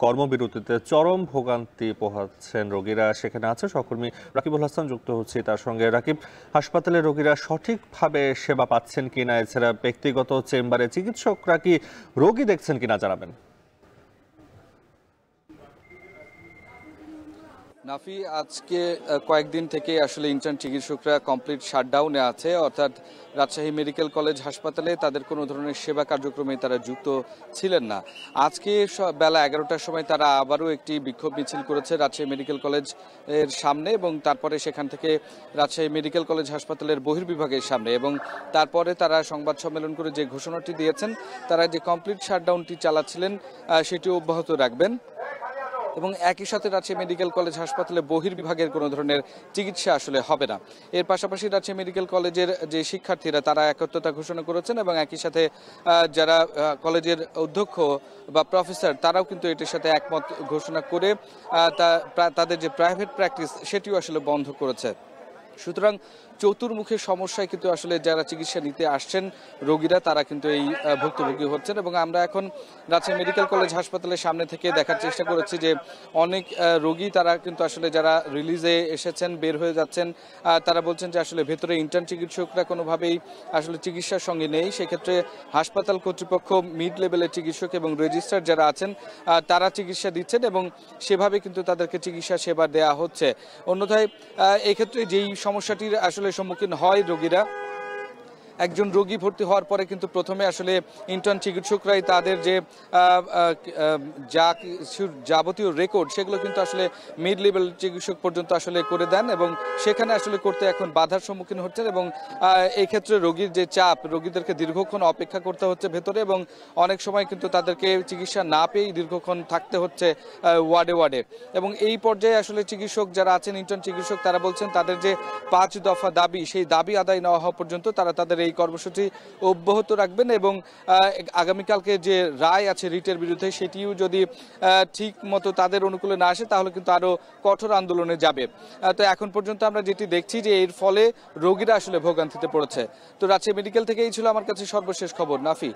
কর্মবিরতিতে চরম ভোগান্তি পোহাচ্ছেন রোগীরা। সেখানে আছে সহকর্মী রাকিবুল হাসান, যুক্ত হচ্ছে তার সঙ্গে। রাকিব, হাসপাতালে রোগীরা সঠিকভাবে সেবা পাচ্ছেন কিনা, এছাড়া ব্যক্তিগত চেম্বারে চিকিৎসকরা কি রোগী দেখছেন কিনা জানাবেন। নাফি, আজকে কয়েকদিন থেকে আসলে ইন্টার্ন চিকিৎসকরা কমপ্লিট শাটডাউনে আছে, অর্থাৎ রাজশাহী মেডিকেল কলেজ হাসপাতালে তাদের কোনো ধরনের সেবা কার্যক্রমে তারা যুক্ত ছিলেন না। আজকে বেলা 11টার সময় তারা আবারও একটি বিক্ষোভ মিছিল করেছে রাজশাহী মেডিকেল কলেজ এর সামনে, এবং তারপরে সেখান থেকে রাজশাহী মেডিকেল কলেজ হাসপাতালের বহির্বিভাগের সামনে, এবং তারপরে তারা সংবাদ সম্মেলন করে যে ঘোষণাটি দিয়েছেন, তারা যে কমপ্লিট শাটডাউনটি চালাচ্ছিলেন সেটি অব্যাহত রাখবেন, এবং একই সাথে রাজশাহী মেডিকেল কলেজ হাসপাতালে বহির্বিভাগের কোনো ধরনের চিকিৎসা আসলে হবে না। এর পাশাপাশি রাজশাহী মেডিকেল কলেজের যে শিক্ষার্থীরা তারা একত্রতা ঘোষণা করেছেন, এবং একই সাথে যারা কলেজের অধ্যক্ষ বা প্রফেসর তারাও কিন্তু এটির সাথে একমত ঘোষণা করে তাদের যে প্রাইভেট প্র্যাকটিস সেটিও আসলে বন্ধ করেছে। সুতরাং চতুর্মুখী সমস্যায় কিন্তু আসলে যারা চিকিৎসা নিতে আসছেন রোগীরা, তারা কিন্তু এই ভুক্তভোগী হচ্ছেন। এবং আমরা এখন রাজশাহী মেডিকেল কলেজ হাসপাতালের সামনে থেকে দেখার চেষ্টা করেছি যে অনেক রোগী তারা কিন্তু আসলে যারা রিলিজে এসেছেন, বের হয়ে যাচ্ছেন, তারা বলছেন যে আসলে ভেতরে ইন্টার্ন চিকিৎসকরা কোনোভাবেই আসলে চিকিৎসার সঙ্গে নেই। সেক্ষেত্রে হাসপাতাল কর্তৃপক্ষ মিড লেভেলের চিকিৎসক এবং রেজিস্ট্রার যারা আছেন তারা চিকিৎসা দিচ্ছেন, এবং সেভাবে কিন্তু তাদেরকে চিকিৎসা সেবা দেওয়া হচ্ছে। অন্যথায় এক্ষেত্রে যেই সমস্যাটির আসলে সম্মুখীন হয় রোগীরা, একজন রোগী ভর্তি হওয়ার পরে কিন্তু প্রথমে আসলে ইন্টার্ন চিকিৎসকরাই তাদের যে যাবতীয় রেকর্ড সেগুলো কিন্তু আসলে মিড লেভেল চিকিৎসক পর্যন্ত আসলে করে দেন, এবং সেখানে আসলে করতে এখন বাধার সম্মুখীন হচ্ছেন। এবং এই ক্ষেত্রে রোগীর যে চাপ, রোগীদেরকে দীর্ঘক্ষণ অপেক্ষা করতে হচ্ছে ভেতরে, এবং অনেক সময় কিন্তু তাদেরকে চিকিৎসা না পেয়েই দীর্ঘক্ষণ থাকতে হচ্ছে ওয়ার্ডে। এবং এই পর্যায়ে আসলে চিকিৎসক যারা আছেন, ইন্টার্ন চিকিৎসক, তারা বলছেন তাদের যে 5 দফা দাবি, সেই দাবি আদায় না হওয়া পর্যন্ত তারা তাদের এই কর্মসূচি অব্যাহত রাখবেন, এবং আগামীকালকে যে রায় আছে রিটের বিরুদ্ধে সেটিও যদি ঠিক মতো তাদের অনুকূলে না আসে তাহলে কিন্তু আরো কঠোর আন্দোলনে যাবে। তো এখন পর্যন্ত আমরা যেটি দেখছি যে এর ফলে রোগীরা আসলে ভোগান্তিতে পড়েছে। তো রাজশাহী মেডিকেল থেকে এই ছিল আমার কাছে সর্বশেষ খবর। নাফি।